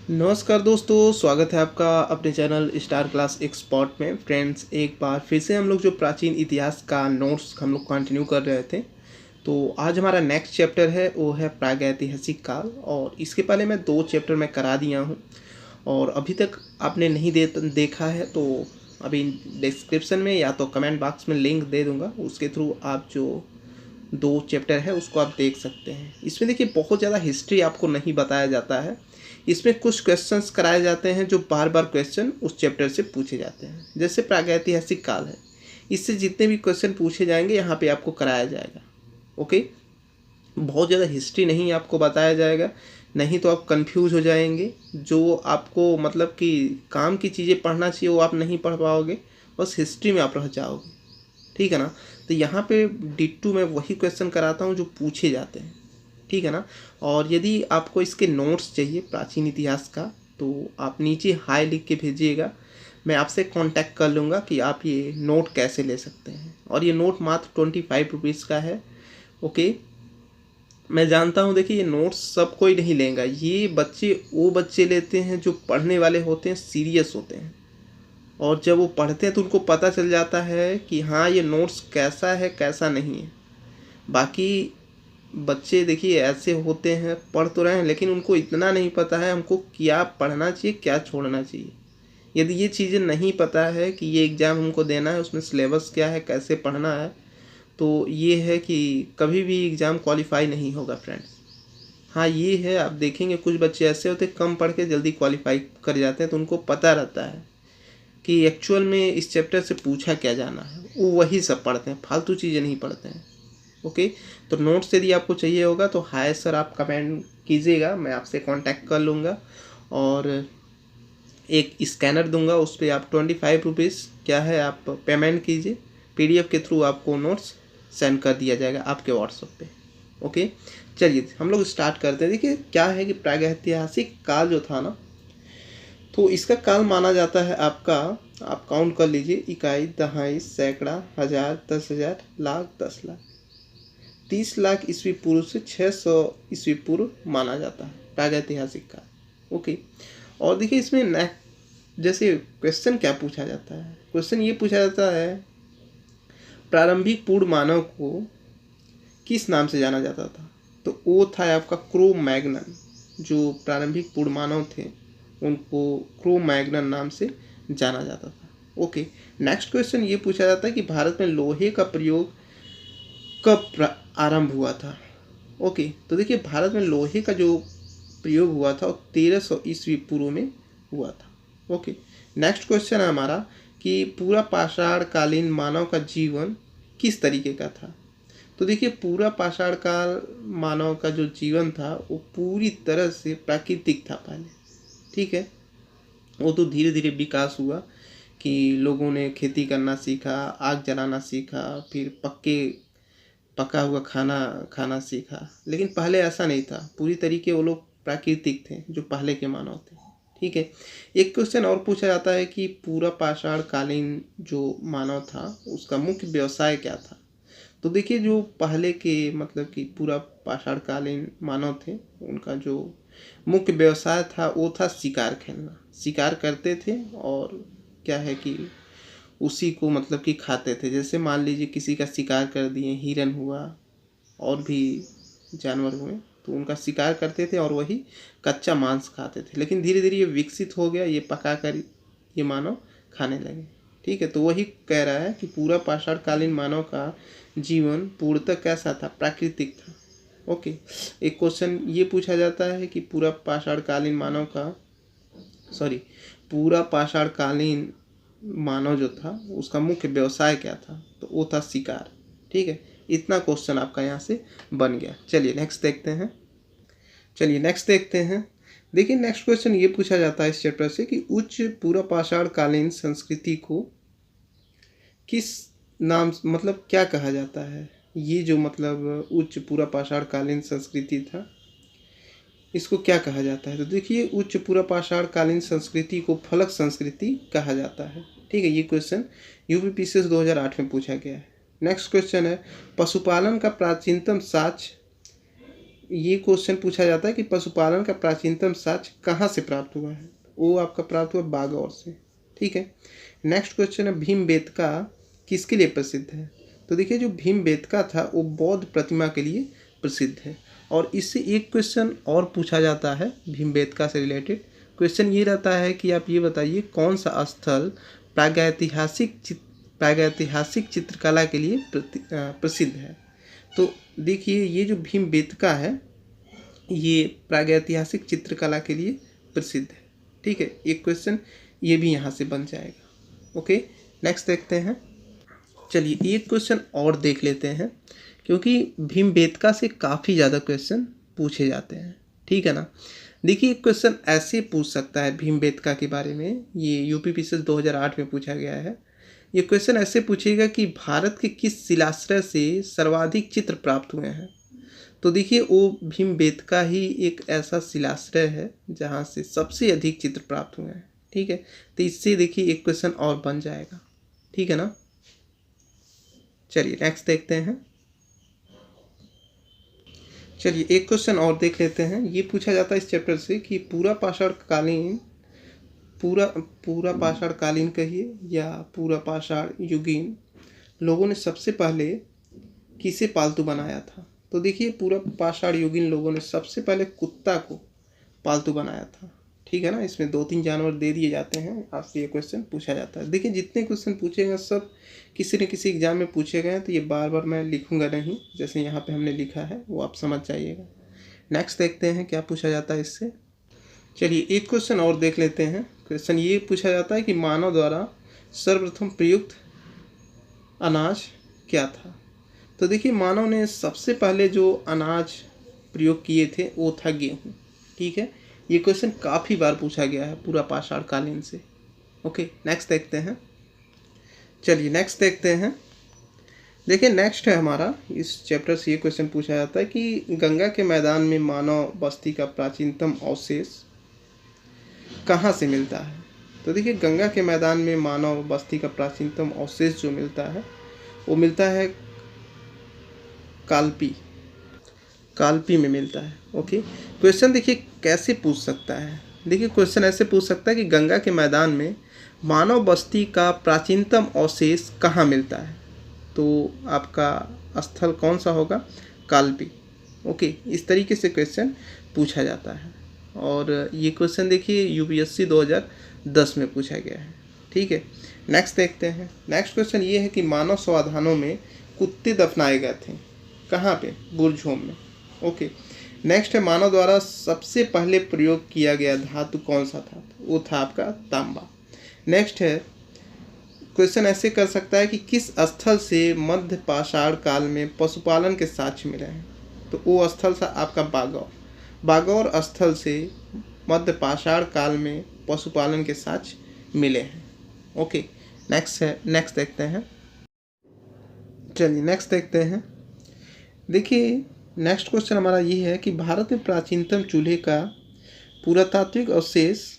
नमस्कार दोस्तों, स्वागत है आपका अपने चैनल स्टार क्लास एक्सपर्ट में। फ्रेंड्स, एक बार फिर से हम लोग जो प्राचीन इतिहास का नोट्स हम लोग कंटिन्यू कर रहे थे। तो आज हमारा नेक्स्ट चैप्टर है वो है प्रागैतिहासिक काल। और इसके पहले मैं 2 चैप्टर मैं करा दिया हूँ और अभी तक आपने नहीं देखा है तो अभी डिस्क्रिप्शन में या तो कमेंट बॉक्स में लिंक दे दूँगा, उसके थ्रू आप जो 2 चैप्टर है उसको आप देख सकते हैं। इसमें देखिए बहुत ज़्यादा हिस्ट्री आपको नहीं बताया जाता है। इसमें कुछ क्वेश्चंस कराए जाते हैं जो बार बार क्वेश्चन उस चैप्टर से पूछे जाते हैं। जैसे प्रागैतिहासिक काल है, इससे जितने भी क्वेश्चन पूछे जाएंगे यहाँ पे आपको कराया जाएगा। ओके, बहुत ज़्यादा हिस्ट्री नहीं आपको बताया जाएगा, नहीं तो आप कंफ्यूज हो जाएंगे। जो आपको मतलब कि काम की चीज़ें पढ़ना चाहिए वो आप नहीं पढ़ पाओगे, बस हिस्ट्री में आप रह जाओगे। ठीक है ना। तो यहाँ पे डिट्टू मैं वही क्वेश्चन कराता हूँ जो पूछे जाते हैं। ठीक है ना। और यदि आपको इसके नोट्स चाहिए प्राचीन इतिहास का तो आप नीचे हाई लिख के भेजिएगा, मैं आपसे कांटेक्ट कर लूँगा कि आप ये नोट कैसे ले सकते हैं। और ये नोट मात्र 25 रुपीज़ का है। ओके, मैं जानता हूँ। देखिए, ये नोट्स सब कोई नहीं लेगा, ये बच्चे वो बच्चे लेते हैं जो पढ़ने वाले होते हैं, सीरियस होते हैं। और जब वो पढ़ते हैं तो उनको पता चल जाता है कि हाँ ये नोट्स कैसा है कैसा नहीं है। बाकी बच्चे देखिए ऐसे होते हैं, पढ़ तो रहे हैं लेकिन उनको इतना नहीं पता है हमको क्या पढ़ना चाहिए क्या छोड़ना चाहिए। यदि ये चीज़ें नहीं पता है कि ये एग्ज़ाम हमको देना है, उसमें सिलेबस क्या है, कैसे पढ़ना है, तो ये है कि कभी भी एग्ज़ाम क्वालिफाई नहीं होगा फ्रेंड्स। हाँ ये है, आप देखेंगे कुछ बच्चे ऐसे होते हैं कम पढ़ के जल्दी क्वालिफाई कर जाते हैं, तो उनको पता रहता है कि एक्चुअल में इस चैप्टर से पूछा क्या जाना है, वो वही सब पढ़ते हैं, फालतू चीज़ें नहीं पढ़ते हैं। ओके, तो नोट्स यदि आपको चाहिए होगा तो हाय सर आप कमेंट कीजिएगा, मैं आपसे कांटेक्ट कर लूँगा और एक स्कैनर दूंगा, उस पर आप 25 रुपीज़ क्या है आप पेमेंट कीजिए। PDF के थ्रू आपको नोट्स सेंड कर दिया जाएगा आपके व्हाट्सएप पे। ओके, चलिए हम लोग स्टार्ट करते हैं। देखिए क्या है कि प्रागैतिहासिक काल जो था ना, तो इसका काल माना जाता है आपका, आप काउंट कर लीजिए, इकाई, दहाई, सैकड़ा, हजार, 10,000, लाख, 10 लाख, 30 लाख ईस्वी पूर्व से 600 ईस्वी पूर्व माना जाता है प्रागैतिहासिक काल। ओके, और देखिए इसमें जैसे क्वेश्चन क्या पूछा जाता है, क्वेश्चन ये पूछा जाता है प्रारंभिक पूर्ण मानव को किस नाम से जाना जाता था। तो वो था आपका क्रो मैग्नन। जो प्रारंभिक पूर्ण मानव थे उनको क्रो मैग्नन नाम से जाना जाता था। ओके, नेक्स्ट क्वेश्चन ये पूछा जाता है कि भारत में लोहे का प्रयोग कब आरंभ हुआ था। ओके, तो देखिए भारत में लोहे का जो प्रयोग हुआ था वो 1300 ईस्वी पूर्व में हुआ था। ओके, नेक्स्ट क्वेश्चन है हमारा कि पूरा पाषाण कालीन मानव का जीवन किस तरीके का था। तो देखिए पूरा पाषाण काल मानव का जो जीवन था वो पूरी तरह से प्राकृतिक था पहले। ठीक है, वो तो धीरे धीरे विकास हुआ कि लोगों ने खेती करना सीखा, आग जलाना सीखा, फिर पका हुआ खाना खाना सीखा। लेकिन पहले ऐसा नहीं था, पूरी तरीके वो लोग प्राकृतिक थे जो पहले के मानव थे। ठीक है, एक क्वेश्चन और पूछा जाता है कि पूरा पाषाण कालीन जो मानव था उसका मुख्य व्यवसाय क्या था। तो देखिए जो पहले के मतलब कि पूरा पाषाण कालीन मानव थे, उनका जो मुख्य व्यवसाय था वो था शिकार खेलना। शिकार करते थे और क्या है कि उसी को मतलब कि खाते थे। जैसे मान लीजिए किसी का शिकार कर दिए, हिरन हुआ और भी जानवर हुए, तो उनका शिकार करते थे और वही कच्चा मांस खाते थे। लेकिन धीरे धीरे ये विकसित हो गया, ये पका कर ये मानव खाने लगे। ठीक है, तो वही कह रहा है कि पूरा पाषाण कालीन मानव का जीवन पूर्णतः कैसा था, प्राकृतिक था। ओके, एक क्वेश्चन ये पूछा जाता है कि पूरा पाषाण कालीन मानव का सॉरी पूरा पाषाण कालीन मानव जो था उसका मुख्य व्यवसाय क्या था। तो वो था शिकार। ठीक है, इतना क्वेश्चन आपका यहाँ से बन गया। चलिए नेक्स्ट देखते हैं। देखिए नेक्स्ट क्वेश्चन ये पूछा जाता है इस चैप्टर से कि उच्च पूरा पाषाण कालीन संस्कृति को किस नाम मतलब क्या कहा जाता है। ये जो मतलब उच्च पूरा पाषाण कालीन संस्कृति था इसको क्या कहा जाता है। तो देखिए उच्च पूरा पाषाण कालीन संस्कृति को फलक संस्कृति कहा जाता है। ठीक है, ये क्वेश्चन UPPCS 2008 में पूछा गया है। नेक्स्ट क्वेश्चन है पशुपालन का प्राचीनतम साक्ष्य ये क्वेश्चन पूछा जाता है कि पशुपालन का प्राचीनतम साक्ष्य कहाँ से प्राप्त हुआ है। वो आपका प्राप्त हुआ बागौर से। ठीक है। नेक्स्ट क्वेश्चन है भीमबेटका किसके लिए प्रसिद्ध है। तो देखिए जो भीमबेटका था वो बौद्ध प्रतिमा के लिए प्रसिद्ध है। और इससे एक क्वेश्चन और पूछा जाता है भीमबेटका से रिलेटेड। क्वेश्चन ये रहता है कि आप ये बताइए कौन सा स्थल प्रागैतिहासिक चित्रकला के लिए प्रसिद्ध है। तो देखिए ये जो भीमबेटका है ये प्रागैतिहासिक चित्रकला के लिए प्रसिद्ध है। ठीक है, एक क्वेश्चन ये भी यहाँ से बन जाएगा। ओके, नेक्स्ट देखते हैं। चलिए एक क्वेश्चन और देख लेते हैं, क्योंकि भीमबेटका से काफ़ी ज़्यादा क्वेश्चन पूछे जाते हैं। ठीक है ना। देखिए एक क्वेश्चन ऐसे पूछ सकता है भीमबेटका के बारे में, ये यूपीपीसीएस 2008 में पूछा गया है। ये क्वेश्चन ऐसे पूछेगा कि भारत के किस शिलाश्रय से सर्वाधिक चित्र प्राप्त हुए हैं। तो देखिए वो भीमबेटका ही एक ऐसा शिलाश्रय है जहाँ से सबसे अधिक चित्र प्राप्त हुए हैं। ठीक है, तो इससे देखिए एक क्वेश्चन और बन जाएगा। ठीक है ना। चलिए नेक्स्ट देखते हैं। चलिए एक क्वेश्चन और देख लेते हैं। ये पूछा जाता है इस चैप्टर से कि पूरा पाषाण कालीन कहिए या पूरा पाषाण युगीन लोगों ने सबसे पहले किसे पालतू बनाया था। तो देखिए पूरा पाषाण युगीन लोगों ने सबसे पहले कुत्ता को पालतू बनाया था। ठीक है ना। इसमें 2-3 जानवर दे दिए जाते हैं, आपसे ये क्वेश्चन पूछा जाता है। देखिए जितने क्वेश्चन पूछे गए सब किसी न किसी एग्जाम में पूछे गए हैं, तो ये बार बार मैं लिखूंगा नहीं, जैसे यहाँ पे हमने लिखा है वो आप समझ जाइएगा। नेक्स्ट देखते हैं क्या पूछा जाता है इससे। चलिए एक क्वेश्चन और देख लेते हैं। क्वेश्चन ये पूछा जाता है कि मानव द्वारा सर्वप्रथम प्रयुक्त अनाज क्या था। तो देखिए मानव ने सबसे पहले जो अनाज प्रयोग किए थे वो था गेहूँ। ठीक है, ये क्वेश्चन काफ़ी बार पूछा गया है पूरा पाषाण कालीन से। ओके, नेक्स्ट देखते हैं। चलिए नेक्स्ट देखते हैं। देखिए नेक्स्ट है हमारा, इस चैप्टर से ये क्वेश्चन पूछा जाता है कि गंगा के मैदान में मानव बस्ती का प्राचीनतम अवशेष कहाँ से मिलता है। तो देखिए गंगा के मैदान में मानव बस्ती का प्राचीनतम अवशेष जो मिलता है वो मिलता है कालपी में मिलता है। ओके, क्वेश्चन देखिए कैसे पूछ सकता है। देखिए क्वेश्चन ऐसे पूछ सकता है कि गंगा के मैदान में मानव बस्ती का प्राचीनतम अवशेष कहाँ मिलता है। तो आपका स्थल कौन सा होगा, कालपी। ओके, इस तरीके से क्वेश्चन पूछा जाता है। और ये क्वेश्चन देखिए यूपीएससी 2010 में पूछा गया है। ठीक है, नेक्स्ट देखते हैं। नेक्स्ट क्वेश्चन ये है कि मानव समाधानों में कुत्ते दफनाए गए थे कहाँ पे, बुरझोम में। ओके, नेक्स्ट है मानव द्वारा सबसे पहले प्रयोग किया गया धातु कौन सा था। वो था आपका तांबा। नेक्स्ट है क्वेश्चन ऐसे कर सकता है कि किस स्थल से मध्य पाषाण काल में पशुपालन के साक्ष्य मिले हैं। तो वो स्थल था आपका बागौर स्थल से मध्य पाषाण काल में पशुपालन के साक्ष्य मिले हैं। ओके, नेक्स्ट देखते हैं। चलिए नेक्स्ट देखते हैं। देखिए नेक्स्ट क्वेश्चन हमारा ये है कि भारत में प्राचीनतम चूल्हे का पुरातात्विक अवशेष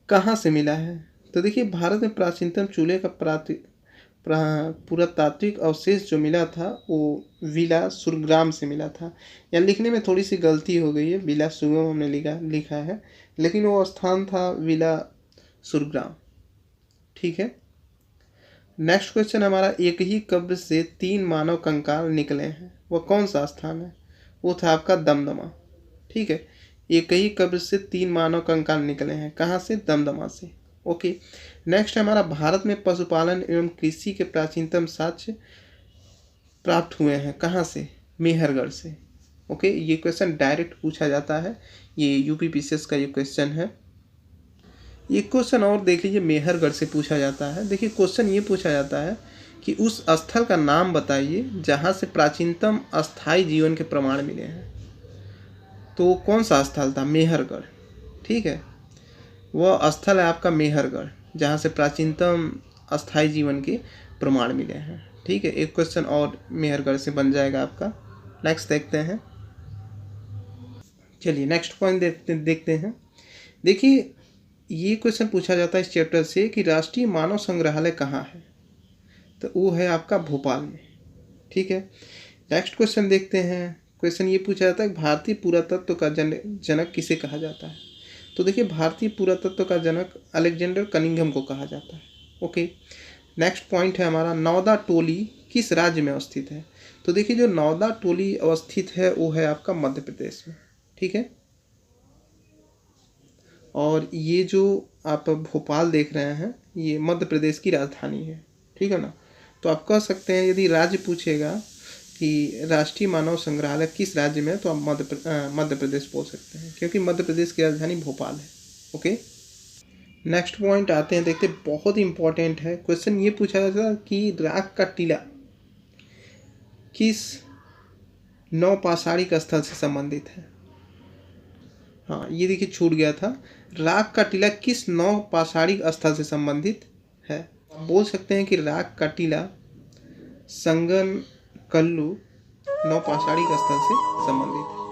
कहाँ से मिला है। तो देखिए भारत में प्राचीनतम चूल्हे का पुरातात्विक अवशेष जो मिला था वो विला सुरग्राम से मिला था। यहाँ लिखने में थोड़ी सी गलती हो गई है, विला सुगम हमने लिखा है, लेकिन वो स्थान था विला सुरग्राम। ठीक है। नेक्स्ट क्वेश्चन हमारा, एक ही कब्र से 3 मानव कंकाल निकले हैं, वह कौन सा स्थान है। वो था आपका दमदमा। ठीक है, एक ही कब्र से 3 मानव कंकाल निकले हैं, कहाँ से, दमदमा से। ओके, नेक्स्ट हमारा, भारत में पशुपालन एवं कृषि के प्राचीनतम साक्ष्य प्राप्त हुए हैं कहाँ से, मेहरगढ़ से। ओके, ये क्वेश्चन डायरेक्ट पूछा जाता है, ये यूपीपीसीएस का ये क्वेश्चन है। एक क्वेश्चन और देख लीजिए, मेहरगढ़ से पूछा जाता है। देखिए क्वेश्चन ये पूछा जाता है कि उस स्थल का नाम बताइए जहाँ से प्राचीनतम अस्थायी जीवन के प्रमाण मिले हैं। तो कौन सा स्थल था, मेहरगढ़। ठीक है, वह स्थल है आपका मेहरगढ़, जहाँ से प्राचीनतम अस्थायी जीवन के प्रमाण मिले हैं। ठीक है, एक क्वेश्चन और मेहरगढ़ से बन जाएगा आपका। नेक्स्ट देखते हैं। चलिए नेक्स्ट पॉइंट देखते हैं। देखिए ये क्वेश्चन पूछा जाता है इस चैप्टर से कि राष्ट्रीय मानव संग्रहालय कहाँ है। तो वो है आपका भोपाल में। ठीक है, नेक्स्ट क्वेश्चन देखते हैं क्वेश्चन ये पूछा जाता है भारतीय पुरातत्व का जनक किसे कहा जाता है। तो देखिए भारतीय पुरातत्व का जनक अलेक्जेंडर कनिंघम को कहा जाता है। ओके, नेक्स्ट पॉइंट है हमारा नौदा टोली किस राज्य में अवस्थित है। तो देखिए जो नौदा टोली अवस्थित है वो है आपका मध्य प्रदेश में, ठीक है। और ये जो आप भोपाल देख रहे हैं ये मध्य प्रदेश की राजधानी है, ठीक है ना। तो आप कह सकते हैं यदि राज्य पूछेगा कि राष्ट्रीय मानव संग्रहालय किस राज्य में है तो आप मध्य प्रदेश बोल सकते हैं, क्योंकि मध्य प्रदेश की राजधानी भोपाल है। ओके, नेक्स्ट पॉइंट आते हैं, देखते बहुत इंपॉर्टेंट है। क्वेश्चन ये पूछा जाता कि राग का टीला किस नौपाषाणिक स्थल से संबंधित है। हाँ, ये देखिए छूट गया था। राग का टीला किस नौपाषाणिक स्थल से संबंधित है। आप बोल सकते हैं कि राग का टीला संगन कल्लू नौपाषाणिक स्थल से संबंधित है।